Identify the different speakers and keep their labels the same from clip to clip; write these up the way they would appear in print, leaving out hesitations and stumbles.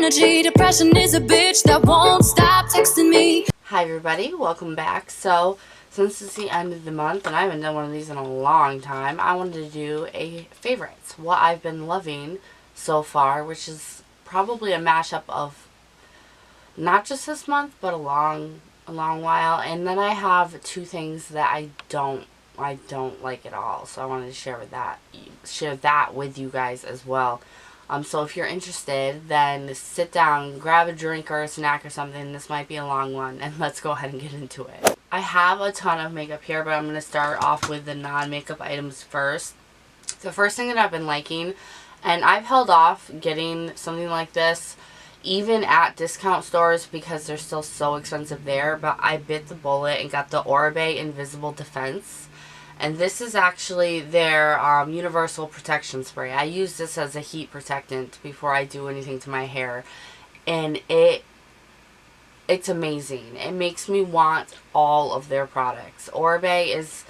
Speaker 1: energy. Depression is a bitch that won't stop texting me.
Speaker 2: Hi everybody, welcome back. So, since it's the end of the month and I haven't done one of these in a long time, I wanted to do a favorites. What I've been loving so far, which is probably a mashup of not just this month, but a long while. And then I have two things that I don't like at all. So I wanted to share that with you guys as well. So if you're interested, then sit down, grab a drink or a snack or something. This might be a long one, and let's go ahead and get into it. I have a ton of makeup here, but I'm going to start off with the non-makeup items first. The first thing that I've been liking, and I've held off getting something like this even at discount stores because they're still so expensive there, but I bit the bullet and got the Oribe Invisible Defense. And this is actually their universal protection spray. I use this as a heat protectant before I do anything to my hair. And it's amazing. It makes me want all of their products. Oribe is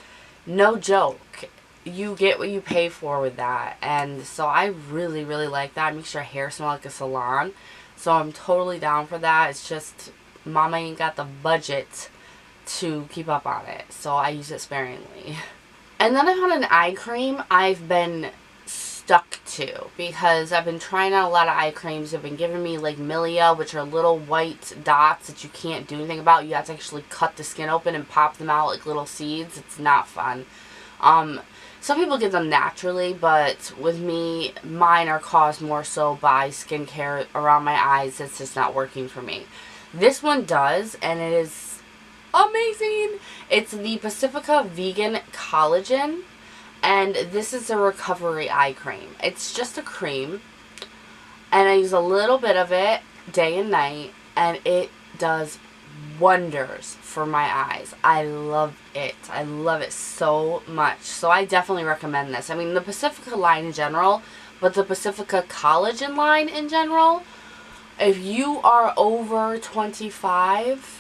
Speaker 2: no joke. You get what you pay for with that. And so I really, really like that. It makes your hair smell like a salon. So I'm totally down for that. It's just mama ain't got the budget to keep up on it. So I use it sparingly. And then I found an eye cream I've been stuck to because I've been trying out a lot of eye creams. They've been giving me like Milia, which are little white dots that you can't do anything about. You have to actually cut the skin open and pop them out like little seeds. It's not fun. Some people get them naturally, but with me, mine are caused more so by skincare around my eyes. It's just not working for me. This one does, and it is amazing. It's the Pacifica Vegan Collagen, and this is a recovery eye cream. It's just a cream, and I use a little bit of it day and night, and it does wonders for my eyes. I love it. I love it so much. So I definitely recommend this. I mean, the Pacifica line in general, but the Pacifica Collagen line in general, if you are over 25,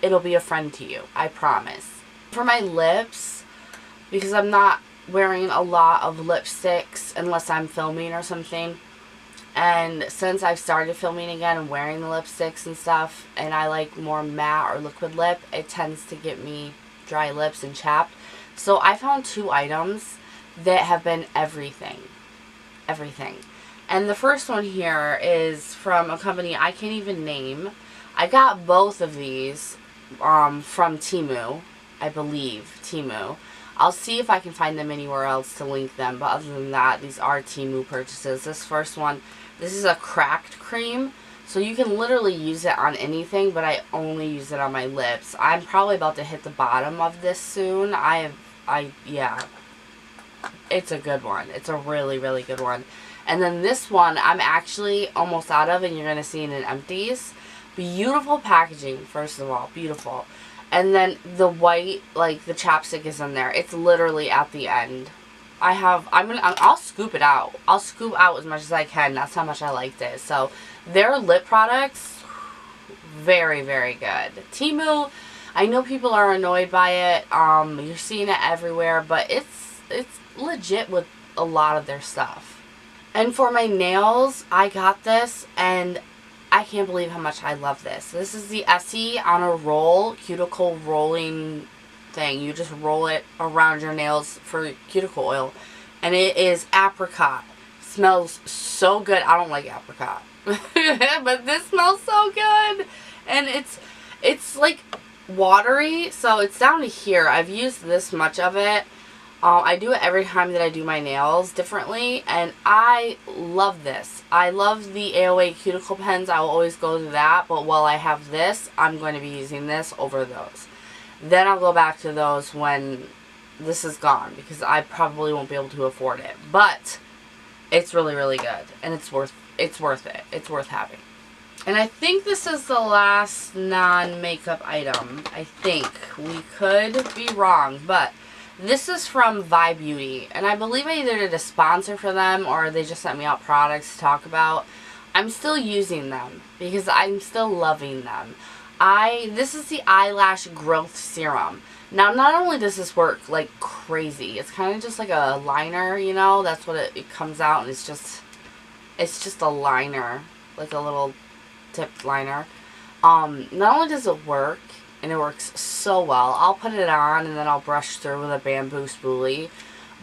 Speaker 2: it'll be a friend to you. I promise. For my lips, because I'm not wearing a lot of lipsticks unless I'm filming or something, and since I've started filming again and wearing the lipsticks and stuff, and I like more matte or liquid lip, it tends to get me dry lips and chapped. So I found two items that have been everything. Everything. And the first one here is from a company I can't even name. I got both of these from Temu, I believe, Temu. I'll see if I can find them anywhere else to link them, but other than that, these are Temu purchases. This first one, this is a cracked cream, so you can literally use it on anything, but I only use it on my lips. I'm probably about to hit the bottom of this soon. Yeah, it's a good one. It's a really, really good one. And then this one, I'm actually almost out of, and you're going to see it in empties. Beautiful packaging, first of all. Beautiful. And then the white, like, the chapstick is in there. It's literally at the end. I'll scoop it out. I'll scoop out as much as I can. That's how much I liked it. So, their lip products, very, very good. Temu, I know people are annoyed by it. You're seeing it everywhere, but it's legit with a lot of their stuff. And for my nails, I got this, and I can't believe how much I love this. This is the Essie on a roll, cuticle rolling thing. You just roll it around your nails for cuticle oil. And it is apricot. Smells so good. I don't like apricot. But this smells so good. And it's like watery. So it's down to here. I've used this much of it. I do it every time that I do my nails differently, and I love this. I love the AOA cuticle pens. I will always go to that, but while I have this, I'm going to be using this over those. Then I'll go back to those when this is gone, because I probably won't be able to afford it. But it's really, really good, and it's worth it. It's worth having. And I think this is the last non-makeup item. I think. We could be wrong, but this is from Vibe Beauty, and I believe I either did a sponsor for them or they just sent me out products to talk about. I'm still using them because I'm still loving them. This is the Eyelash Growth Serum. Now, not only does this work like crazy, it's kind of just like a liner, you know, that's what it comes out, and it's just a liner. like a little tip liner. Not only does it work, and it works so well, I'll put it on and then I'll brush through with a bamboo spoolie.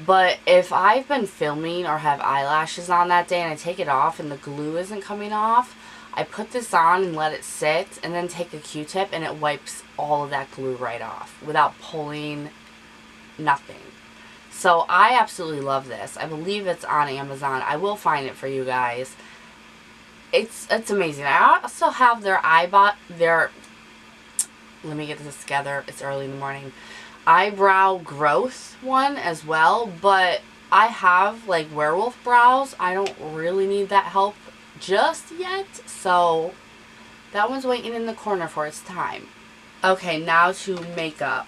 Speaker 2: But if I've been filming or have eyelashes on that day and I take it off and the glue isn't coming off, I put this on and let it sit and then take a Q-tip and it wipes all of that glue right off without pulling nothing. So I absolutely love this. I believe it's on Amazon. I will find it for you guys. It's amazing. I also have their let me get this together. It's early in the morning. Eyebrow growth one as well, but I have like werewolf brows. I don't really need that help just yet, so that one's waiting in the corner for its time. Okay, now to makeup.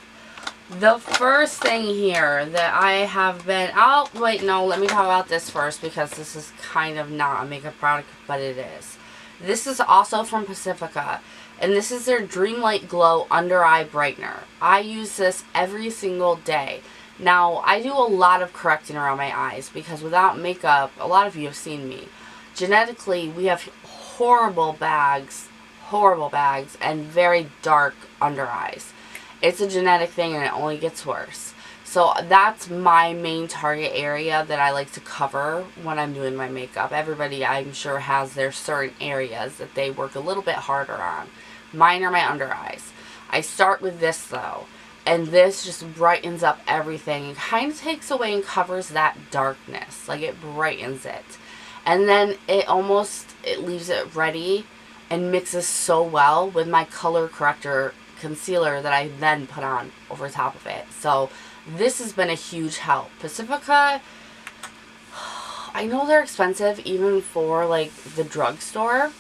Speaker 2: The first thing here that I have been, let me talk about this first because this is kind of not a makeup product, but it is. This is also from Pacifica, and this is their Dreamlight Glow Under Eye Brightener. I use this every single day. Now, I do a lot of correcting around my eyes because without makeup, a lot of you have seen me. Genetically, we have horrible bags, and very dark under eyes. It's a genetic thing and it only gets worse. So that's my main target area that I like to cover when I'm doing my makeup. Everybody, I'm sure, has their certain areas that they work a little bit harder on. Mine are my under eyes. I start with this though, and this just brightens up everything and kind of takes away and covers that darkness. Like, it brightens it. And then it leaves it ready and mixes so well with my color corrector concealer that I then put on over top of it. So this has been a huge help. Pacifica, I know they're expensive even for like the drugstore,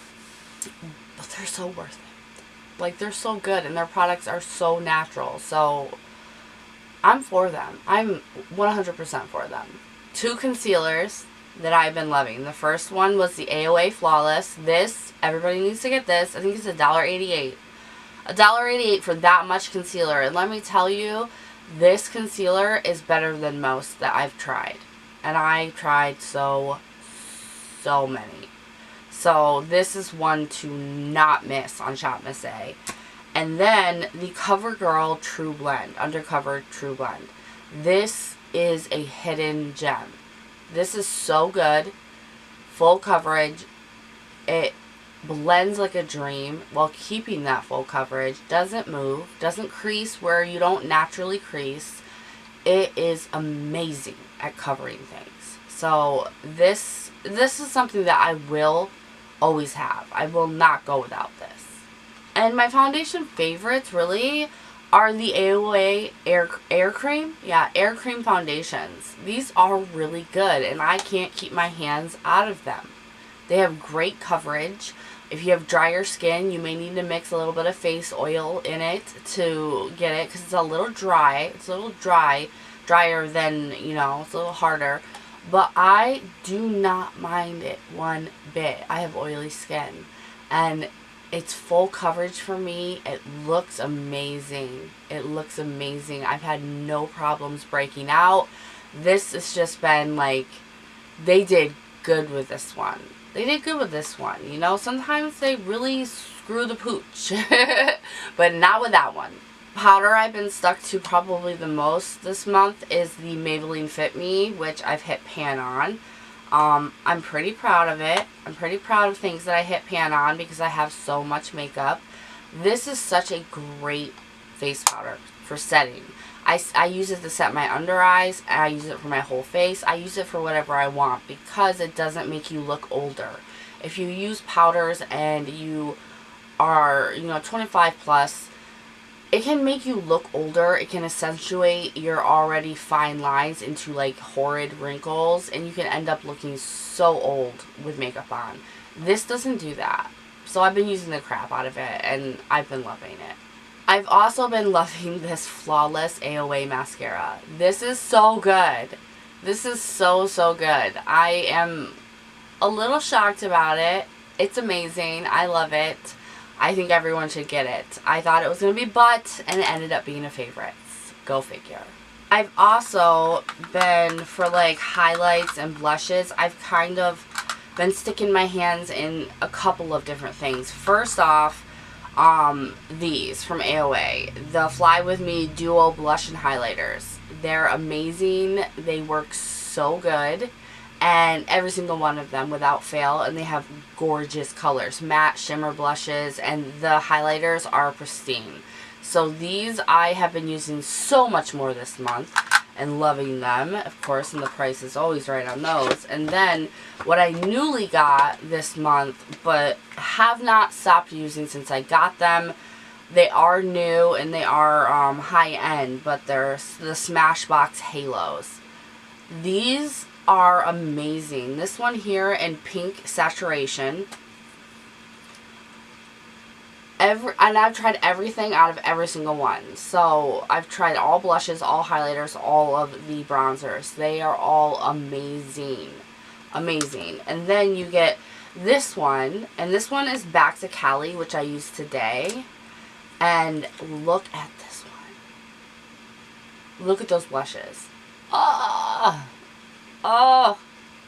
Speaker 2: but they're so worth it. Like, they're so good and their products are so natural. So I'm for them. I'm 100% for them. 2 concealers that I've been loving. The first one was the AOA Flawless. This, everybody needs to get this. I think it's $1.88. $1.88 for that much concealer. And let me tell you, this concealer is better than most that I've tried. And I tried so many. So this is one to not miss on Shop Miss A. And then the CoverGirl True Blend, Undercover True Blend. This is a hidden gem. This is so good. Full coverage. It blends like a dream while keeping that full coverage. Doesn't move. Doesn't crease where you don't naturally crease. It is amazing at covering things. So this is something that I will always have. I will not go without this. And my foundation favorites really are the AOA Air Cream. Yeah, Air Cream foundations. These are really good and I can't keep my hands out of them. They have great coverage. If you have drier skin, you may need to mix a little bit of face oil in it to get it because it's a little dry. It's a little drier than, you know, it's a little harder. But I do not mind it one bit. I have oily skin and it's full coverage for me. It looks amazing. It looks amazing. I've had no problems breaking out. This has just been like, they did good with this one. They did good with this one. You know, sometimes they really screw the pooch. But not with that one. Powder I've been stuck to probably the most this month is the Maybelline Fit Me, which I've hit pan on. I'm pretty proud of it. I'm pretty proud of things that I hit pan on because I have so much makeup. This is such a great face powder for setting. I use it to set my under eyes. I use it for my whole face. I use it for whatever I want because it doesn't make you look older. If you use powders and you are, you know, 25 plus, it can make you look older. It can accentuate your already fine lines into like horrid wrinkles and you can end up looking so old with makeup on. This doesn't do that. So I've been using the crap out of it and I've been loving it. I've also been loving this Flawless AOA mascara. This is so good. This is so good. I am a little shocked about it. It's amazing. I love it. I think everyone should get it. I thought it was going to be butt, and it ended up being a favorite. Go figure. I've also been, for like highlights and blushes, I've kind of been sticking my hands in a couple of different things. First off, these from AOA, the Fly With Me Duo Blush and Highlighters. They're amazing. They work so good, and every single one of them without fail, and they have gorgeous colors, matte shimmer blushes, and the highlighters are pristine. So these I have been using so much more this month and loving them, of course, and the price is always right on those. And then what I newly got this month but have not stopped using since I got them, they are new and they are high end, but they're the Smashbox Halos. These are amazing. This one here in pink saturation. And I've tried everything out of every single one. So I've tried all blushes, all highlighters, all of the bronzers. They are all amazing. Amazing. And then you get this one. And this one is Back to Cali, which I used today. And look at this one. Look at those blushes. Oh,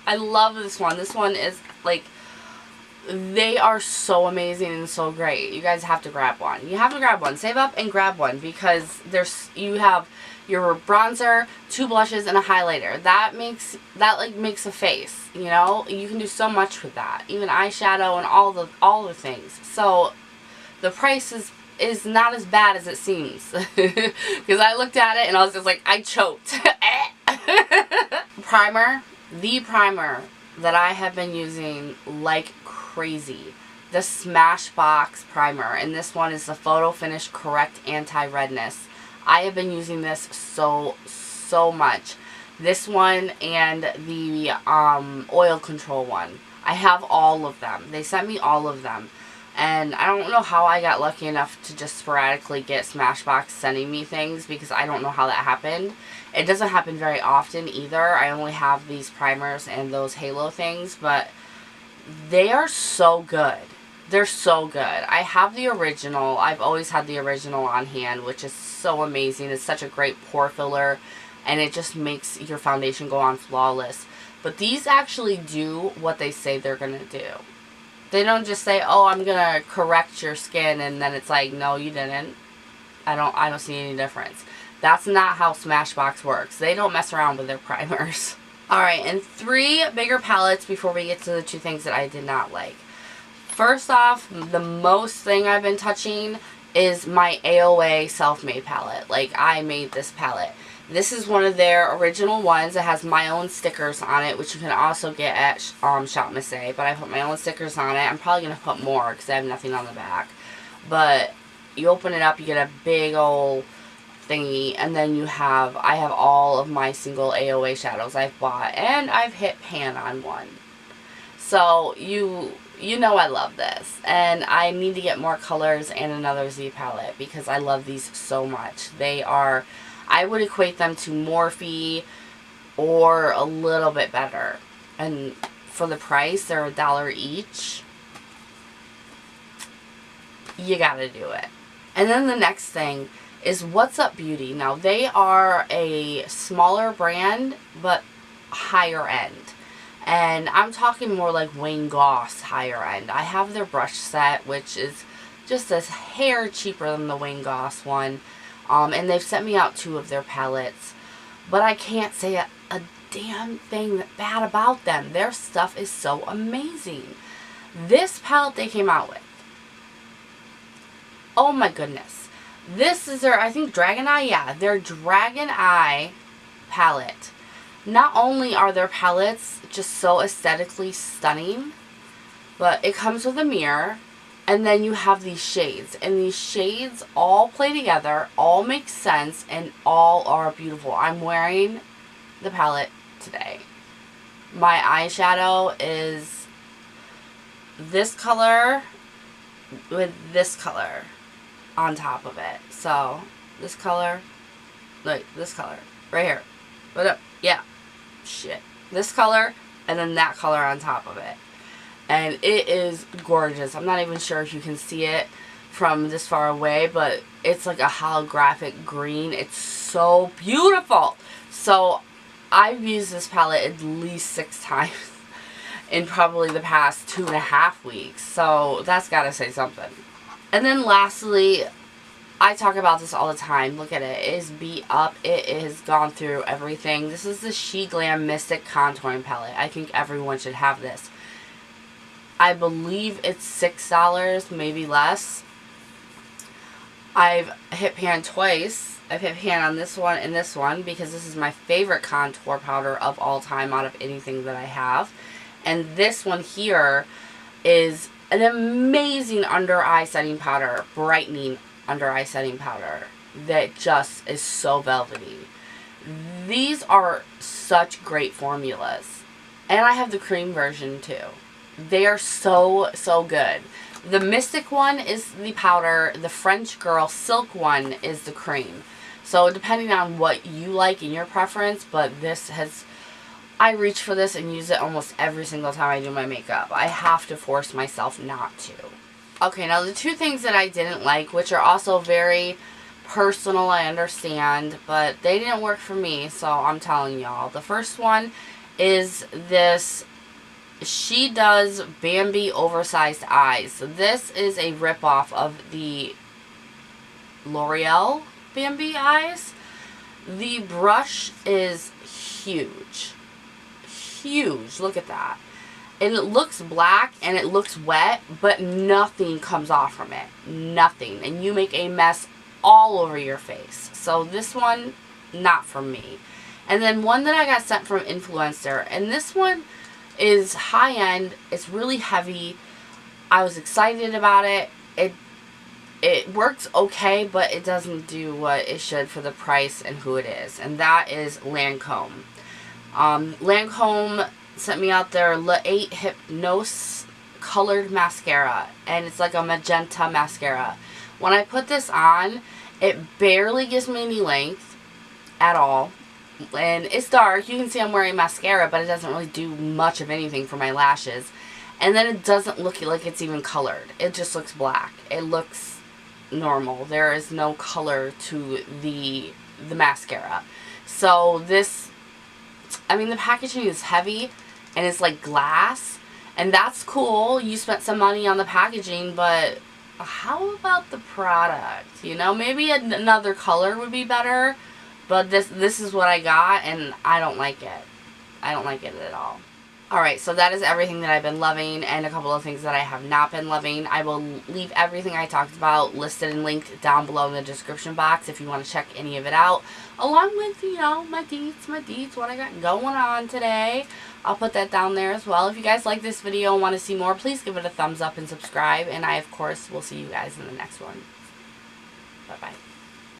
Speaker 2: I love this one. This one is like, they are so amazing and so great. You guys have to grab one. You have to grab one. Save up and grab one, because you have your bronzer, 2 blushes, and a highlighter. That makes a face. You know, you can do so much with that. Even eyeshadow and all the things. So the price is not as bad as it seems. Because I looked at it and I was just like, I choked. Primer. The primer that I have been using like crazy. The Smashbox Primer. And this one is the Photo Finish Correct Anti-Redness. I have been using this so much. This one and the oil control one. I have all of them. They sent me all of them. And I don't know how I got lucky enough to just sporadically get Smashbox sending me things, because I don't know how that happened. It doesn't happen very often either. I only have these primers and those halo things, but they are so good. They're so good. I have the original. I've always had the original on hand, which is so amazing. It's such a great pore filler, and it just makes your foundation go on flawless. But these actually do what they say they're going to do. They don't just say, oh, I'm going to correct your skin, and then it's like, no, you didn't. I don't see any difference. That's not how Smashbox works. They don't mess around with their primers. Alright, and 3 bigger palettes before we get to the 2 things that I did not like. First off, the most thing I've been touching is my AOA self-made palette. Like, I made this palette. This is one of their original ones. It has my own stickers on it, which you can also get at Shop Miss A. But I put my own stickers on it. I'm probably going to put more because I have nothing on the back. But you open it up, you get a big old thingy, and then I have all of my single AOA shadows I've bought, and I've hit pan on one. So you know I love this, and I need to get more colors and another Z palette because I love these so much. They are, I would equate them to Morphe or a little bit better, and for the price, they're $1 each. You gotta do it. And then the next thing is What's Up Beauty. Now, they are a smaller brand, but higher end. And I'm talking more like Wayne Goss higher end. I have their brush set, which is just a hair cheaper than the Wayne Goss one. And they've sent me out 2 of their palettes. But I can't say a damn thing bad about them. Their stuff is so amazing. This palette they came out with, oh my goodness. This is their, I think, Dragon Eye? Yeah, their Dragon Eye palette. Not only are their palettes just so aesthetically stunning, but it comes with a mirror, and then you have these shades. And these shades all play together, all make sense, and all are beautiful. I'm wearing the palette today. My eyeshadow is this color with this color on top of it. So, this color, like this color, right here. What up? Yeah. Shit. This color, and then that color on top of it. And it is gorgeous. I'm not even sure if you can see it from this far away, but it's like a holographic green. It's so beautiful. So, I've used this palette at least 6 times. in probably the past 2.5 weeks. So that's gotta say something. And then lastly, I talk about this all the time. Look at it. It is beat up. It has gone through everything. This is the She Glam Mystic Contouring Palette. I think everyone should have this. I believe it's $6, maybe less. I've hit pan twice. I've hit pan on this one and this one because this is my favorite contour powder of all time out of anything that I have. And this one here is an amazing under eye setting powder, brightening under eye setting powder that just is so velvety. These are such great formulas. And I have the cream version too. They are so, so good. The Mystic one is the powder. The French Girl Silk one is the cream. So depending on what you like in your preference, but this has, I reach for this and use it almost every single time I do my makeup. I have to force myself not to. Okay, now the two things that I didn't like, which are also very personal, I understand, but they didn't work for me, so I'm telling y'all. The first one is this She Does Bambi Oversized Eyes. So this is a ripoff of the L'Oreal Bambi Eyes. The brush is huge. Huge. Look at that. And it looks black and it looks wet, but nothing comes off from it. Nothing. And you make a mess all over your face. So this one, not for me. And then one that I got sent from Influencer. And this one is high end. It's really heavy. I was excited about it. It works okay, but it doesn't do what it should for the price and who it is. And that is Lancome. Lancome sent me out their Le8 Hypnose colored mascara, and it's like a magenta mascara. When I put this on, it barely gives me any length at all, and it's dark. You can see I'm wearing mascara, but it doesn't really do much of anything for my lashes. And then it doesn't look like it's even colored. It just looks black. It looks normal. There is no color to the mascara. So this, I mean, the packaging is heavy and it's like glass, and that's cool. You spent some money on the packaging, but how about the product? You know, maybe another color would be better, but this is what I got, and I don't like it. I don't like it at all. Alright, so that is everything that I've been loving and a couple of things that I have not been loving. I will leave everything I talked about listed and linked down below in the description box if you want to check any of it out. Along with, you know, my deets, what I got going on today. I'll put that down there as well. If you guys like this video and want to see more, please give it a thumbs up and subscribe. And I, of course, will see you guys in the next one. Bye-bye.